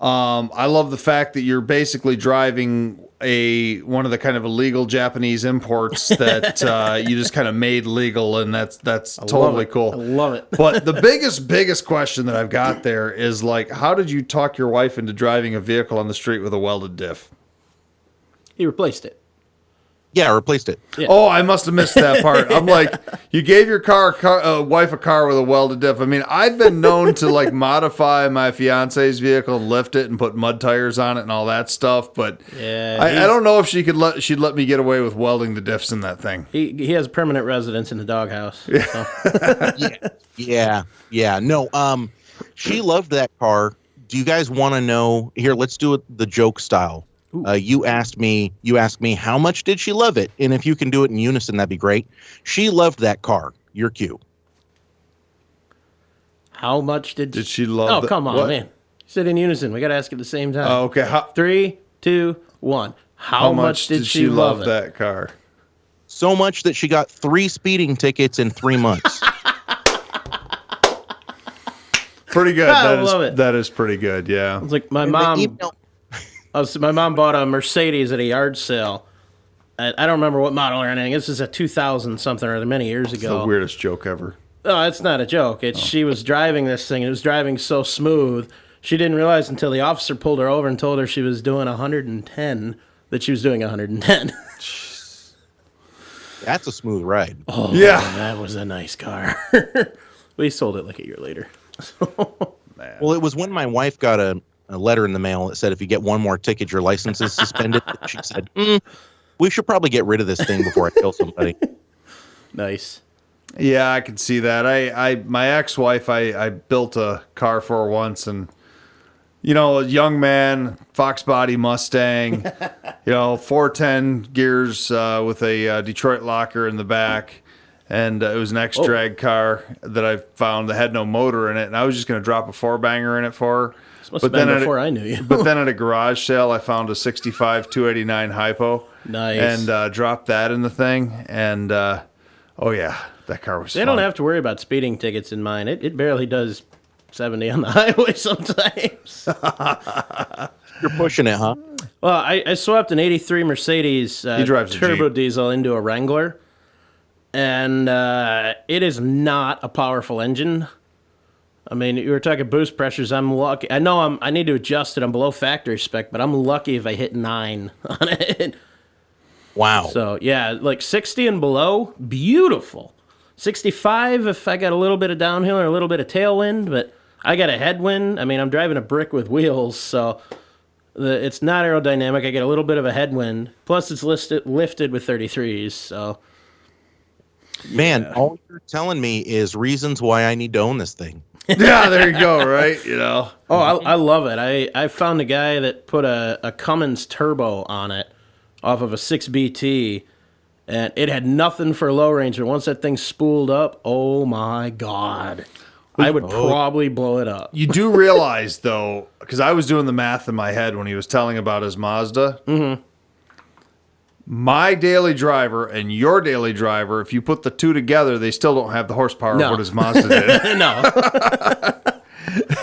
I love the fact that you're basically driving one of the kind of illegal Japanese imports that you just kind of made legal, and that's totally cool. I love it. But the biggest question that I've got there is like, how did you talk your wife into driving a vehicle on the street with a welded diff? He replaced it. Yeah, I replaced it. Yeah. Oh, I must have missed that part. I'm like, you gave your wife a car with a welded diff. I mean, I've been known to like modify my fiance's vehicle, lift it, and put mud tires on it and all that stuff. But I don't know if she'd let me get away with welding the diffs in that thing. He has permanent residence in the doghouse. Yeah. No, she loved that car. Do you guys want to know? Here, let's do it the joke style. You asked me how much did she love it, and if you can do it in unison, that'd be great. She loved that car. Your cue. How much did she love? Oh, come on, man! You said in unison. We got to ask at the same time. Oh, okay. 3, 2, 1. How much did she love that car? So much that she got 3 speeding tickets in 3 months. Pretty good. That is pretty good. Yeah. It's like my mom. My mom bought a Mercedes at a yard sale. I don't remember what model or anything. This is a 2000 something or many years ago. It's the weirdest joke ever. No, it's not a joke. She was driving this thing. It was driving so smooth. She didn't realize until the officer pulled her over and told her she was doing 110 that she was doing 110. That's a smooth ride. Oh, yeah. Man, that was a nice car. We sold it like a year later. Man. Well, it was when my wife got a letter in the mail that said if you get one more ticket, your license is suspended. She said, we should probably get rid of this thing before I kill somebody. Nice. Yeah, I can see that. My ex-wife, I built a car for her once, and a young man, Fox body Mustang, 410 gears with a Detroit locker in the back, and it was an ex-drag car that I found that had no motor in it, and I was just going to drop a four-banger in it for her. This must have been before I knew you. But then at a garage sale, I found a 65 289 hypo. Nice. And dropped that in the thing, and oh yeah, that car was They fun. don't have to worry about speeding tickets in mine. It barely does 70 on the highway sometimes. You're pushing it, huh? Well, I swapped an 83 Mercedes turbo diesel into a Wrangler, and it is not a powerful engine. I mean, you were talking boost pressures. I'm lucky. I know I need to adjust it. I'm below factory spec, but I'm lucky if I hit 9 on it. Wow. So, yeah, like 60 and below, beautiful. 65 if I got a little bit of downhill or a little bit of tailwind, but I got a headwind. I mean, I'm driving a brick with wheels, so it's not aerodynamic. I get a little bit of a headwind. Plus, it's lifted with 33s, so... Man, all you're telling me is reasons why I need to own this thing. Yeah, there you go, right? Oh, I love it. I found a guy that put a Cummins turbo on it off of a 6BT, and it had nothing for low range, but once that thing spooled up, oh my God. I would probably blow it up. You do realize, though, because I was doing the math in my head when he was telling about his Mazda. Mm-hmm. My daily driver and your daily driver, if you put the two together, they still don't have the horsepower of what his Mazda did. No.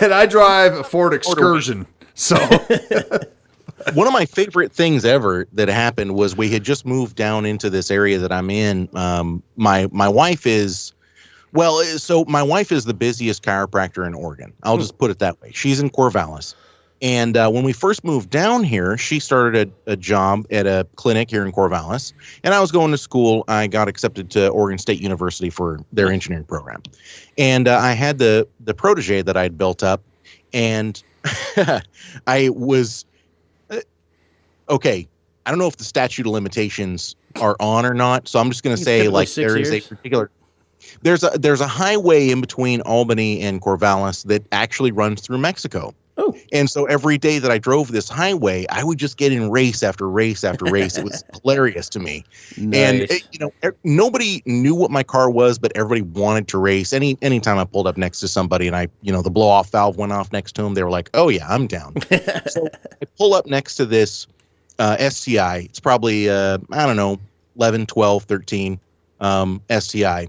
And I drive a Ford Excursion, so... One of my favorite things ever that happened was we had just moved down into this area that I'm in. My wife is... Well, so my wife is the busiest chiropractor in Oregon. I'll just put it that way. She's in Corvallis. And when we first moved down here, she started a job at a clinic here in Corvallis. And I was going to school. I got accepted to Oregon State University for their engineering program. And I had the protege that I had built up. And I was... okay, I don't know if the statute of limitations are on or not. So I'm just going to say, like, there is a particular... There's a highway in between Albany and Corvallis that actually runs through Mexico. Oh. And so every day that I drove this highway, I would just get in race after race after race. It was hilarious to me. Nice. And nobody knew what my car was, but everybody wanted to race. Anytime I pulled up next to somebody and the blow off valve went off next to him, they were like, "Oh yeah, I'm down." So I pull up next to this STI. It's probably 11, 12, 13 STI.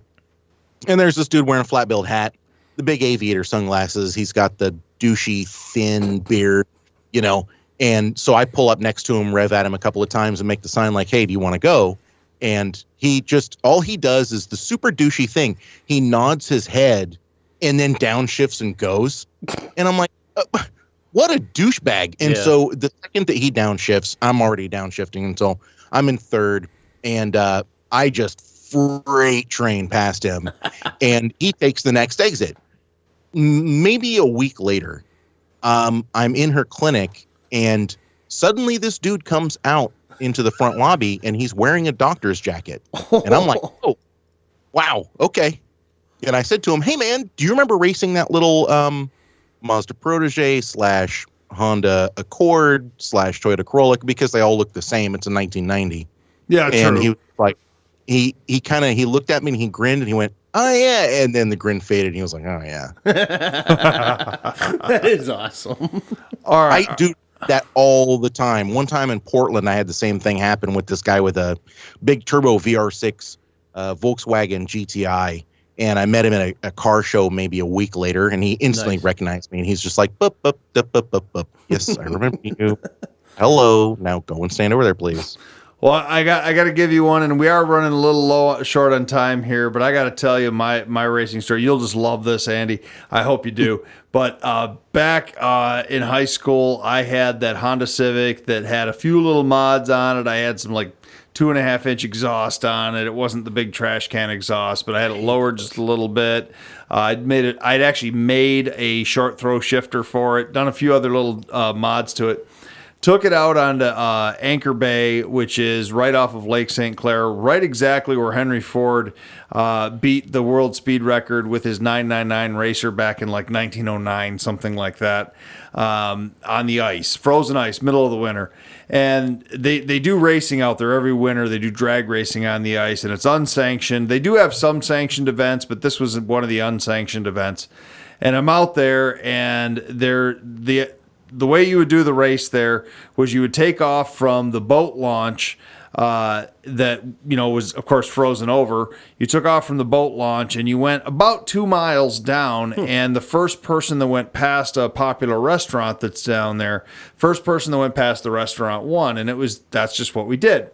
And there's this dude wearing a flat billed hat, the big aviator sunglasses. He's got the douchey, thin beard, and so I pull up next to him, rev at him a couple of times and make the sign like, "Hey, do you want to go?" And all he does is the super douchey thing. He nods his head and then downshifts and goes. And I'm like, what a douchebag. And so the second that he downshifts, I'm already downshifting. And so I'm in third, and I just freight train past him, and he takes the next exit. Maybe a week later, I'm in her clinic, and suddenly this dude comes out into the front lobby, and he's wearing a doctor's jacket. And I'm like, oh, wow, okay. And I said to him, "Hey, man, do you remember racing that little Mazda Protege / Honda Accord / Toyota Corolla?" Because they all look the same. It's a 1990. Yeah, and true. he was like, he looked at me and he grinned and he went, "Oh yeah," and then the grin faded and he was like, "Oh yeah." That is awesome. All right. I do that all the time. One time in Portland, I had the same thing happen with this guy with a big turbo VR6 Volkswagen GTI, and I met him at a car show maybe a week later, and he instantly recognized me, and he's just like, "Bup, bup, bup, bup, bup, bup. Yes, I remember you. Hello. Now go and stand over there, please." Well, I got to give you one, and we are running a little short on time here, but I got to tell you my racing story. You'll just love this, Andy. I hope you do. But back in high school, I had that Honda Civic that had a few little mods on it. I had some like 2.5-inch exhaust on it. It wasn't the big trash can exhaust, but I had it lowered just a little bit. I'd actually made a short throw shifter for it, done a few other little mods to it. took it out onto Anchor Bay, which is right off of Lake St. Clair, right exactly where Henry Ford beat the world speed record with his 999 racer back in like 1909, something like that, on the ice, frozen ice, middle of the winter. And they do racing out there every winter. They do drag racing on the ice, and it's unsanctioned. They do have some sanctioned events, but this was one of the unsanctioned events. And I'm out there, and the way you would do the race there was you would take off from the boat launch that, was, of course, frozen over. You took off from the boat launch and you went about 2 miles down, and the first person that went past a popular restaurant that's down there, first person that went past the restaurant won, and that's just what we did.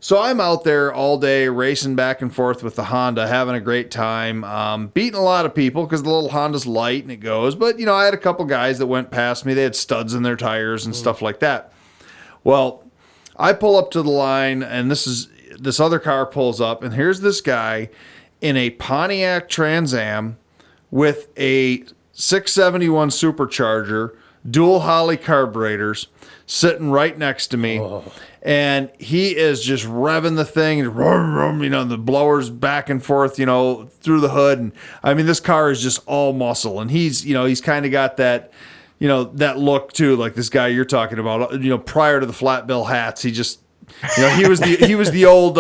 So I'm out there all day racing back and forth with the Honda, having a great time, beating a lot of people because the little Honda's light and it goes. But, I had a couple guys that went past me. They had studs in their tires and stuff like that. Well, I pull up to the line, and this other car pulls up, and here's this guy in a Pontiac Trans Am with a 671 supercharger, dual Holley carburetors, sitting right next to me. Oh. And he is just revving the thing, the blowers back and forth, through the hood. And I mean, this car is just all muscle. And he's kind of got that, that look too, like this guy you're talking about, prior to the flat bill hats. He just, he was the old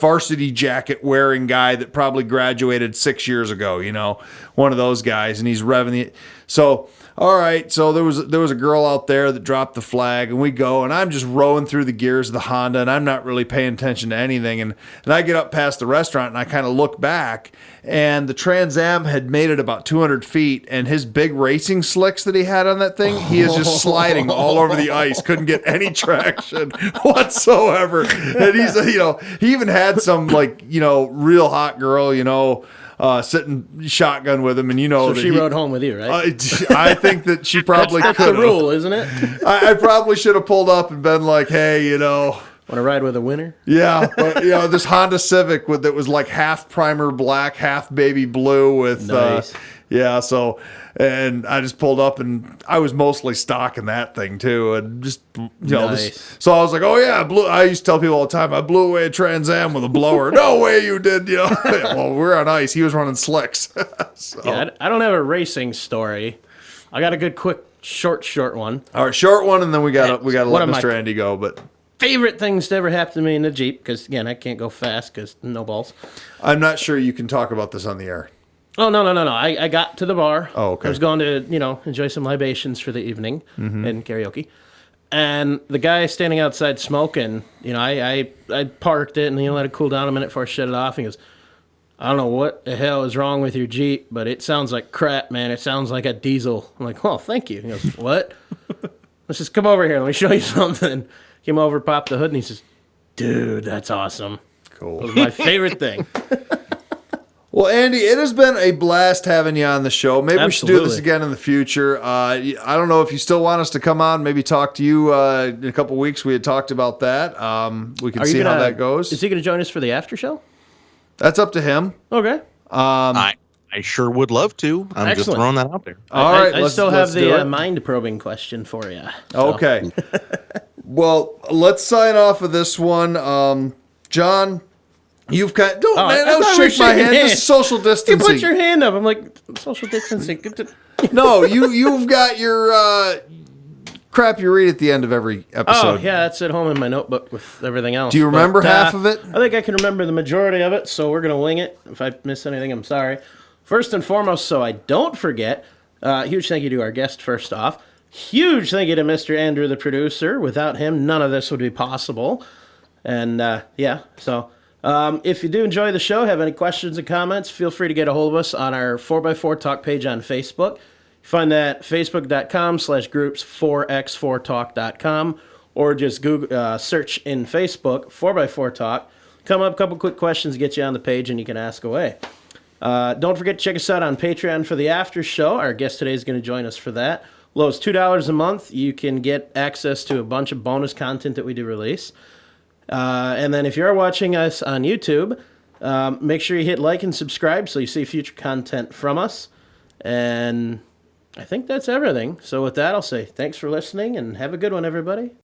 varsity jacket wearing guy that probably graduated 6 years ago, one of those guys. And he's revving so, all right, so there was a girl out there that dropped the flag, and we go, and I'm just rowing through the gears of the Honda, and I'm not really paying attention to anything. And I get up past the restaurant, and I kind of look back, and the Trans Am had made it about 200 feet, and his big racing slicks that he had on that thing, he is just sliding all over the ice, couldn't get any traction whatsoever. And he's, he even had some, real hot girl, sitting shotgun with him, and so that she rode home with you, right? I think that she probably that's could. That's the rule, isn't it? I probably should have pulled up and been like, "Hey, want to ride with a winner?" Yeah, but this Honda Civic that was like half primer black, half baby blue with nice. So, and I just pulled up, and I was mostly stocking that thing too, and just nice. So I was like, oh yeah, I used to tell people all the time I blew away a Trans Am with a blower. No way you did, Well, we're on ice. He was running slicks. So. Yeah, I don't have a racing story. I got a good, quick, short one. All right, short one, and then we got to let Mr. Andy go. But favorite things to ever happen to me in the Jeep, because again, I can't go fast because no balls. I'm not sure you can talk about this on the air. Oh, no. I got to the bar. Oh, okay. I was going to, enjoy some libations for the evening and karaoke. And the guy standing outside smoking, I parked it and, let it cool down a minute before I shut it off. He goes, I don't know what the hell is wrong with your Jeep, but it sounds like crap, man. It sounds like a diesel. I'm like, oh, thank you. He goes, what? Let's just come over here. Let me show you something. Came over, popped the hood, and he says, dude, that's awesome. Cool. That was my favorite thing. Well, Andy, it has been a blast having you on the show. Maybe Absolutely. We should do this again in the future. I don't know if you still want us to come on, maybe talk to you in a couple of weeks. We had talked about that. We can see how that goes. Is he going to join us for the after show? That's up to him. Okay. I sure would love to. I'm Excellent. just throwing that out there. All right. I still have the mind-probing question for you. So. Okay. Well, let's sign off of this one. John... You've got don't shake my hand. This is social distancing. You put your hand up. I'm like, social distancing. No, you've got your crap you read at the end of every episode. Oh yeah, that's at home in my notebook with everything else. Do you remember half of it? I think I can remember the majority of it, so we're gonna wing it. If I miss anything, I'm sorry. First and foremost, so I don't forget, huge thank you to our guest first off. Huge thank you to Mr. Andrew, the producer. Without him, none of this would be possible. And so. If you do enjoy the show, have any questions and comments, feel free to get a hold of us on our 4x4 Talk page on Facebook. You find that facebook.com/groups 4x4talk.com, or just Google search in Facebook 4x4 Talk. Come up, a couple quick questions to get you on the page, and you can ask away. Don't forget to check us out on Patreon for the after show. Our guest today is going to join us for that. Low as $2 a month. You can get access to a bunch of bonus content that we do release. And then if you're watching us on YouTube, make sure you hit like and subscribe so you see future content from us. And I think that's everything. So with that, I'll say thanks for listening and have a good one, everybody.